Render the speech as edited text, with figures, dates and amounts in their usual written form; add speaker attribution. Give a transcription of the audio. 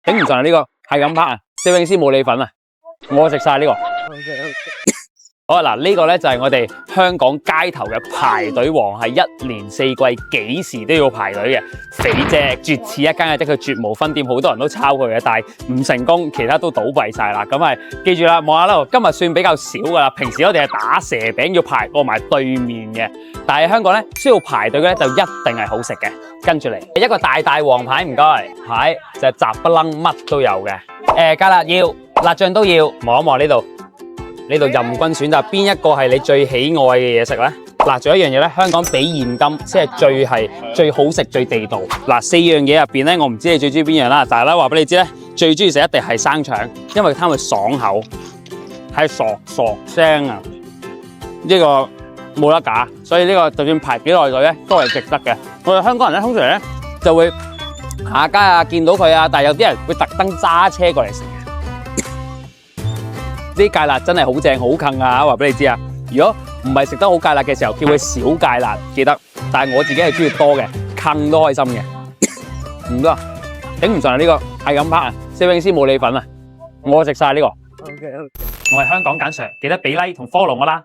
Speaker 1: 頂唔順啊！呢個係咁拍啊！攝影師冇你份啊！我食晒呢個。好嗱，呢個咧就係我哋香港街頭嘅排隊王，係一年四季幾時都要排隊嘅肥姐，絕似一間嘅即佢絕無分店，好多人都抄佢嘅，但係唔成功，其他都倒閉晒啦。咁係記住啦，望下啦，今日算比較少噶啦。平時我哋係打蛇餅要排過埋對面嘅，但係香港咧需要排隊嘅咧就一定係好食嘅。跟住嚟一個大王牌，唔該，係就係雜不楞乜都有嘅。加辣要，辣醬都要，望一望呢度。呢度任君選擇邊一個係你最喜愛嘅嘢食咧？嗱，仲有一樣嘢咧，香港俾現金先係最好食、最地道。嗱，四樣嘢入邊咧，我唔知你最中意邊樣啦，但係咧話俾你知咧，最中意食一定係生腸，因為貪佢爽口，係嗦聲啊！呢個冇得假，所以呢個就算排幾耐隊咧，都係值得嘅。我哋香港人咧，通常咧就會行下街啊，見到佢啊，但係有啲人會特登揸車過嚟食。啲芥辣真係好正好近啊！話俾你知啊，如果唔係食得好芥辣嘅時候，叫佢少芥辣，記得。但係我自己係中意多嘅，近都開心嘅。唔得，頂唔順啊！呢個係咁拍啊！攝影師冇你份啊！我食晒呢個。我係香港簡 Sir，記得俾 like 同 follow 我啦。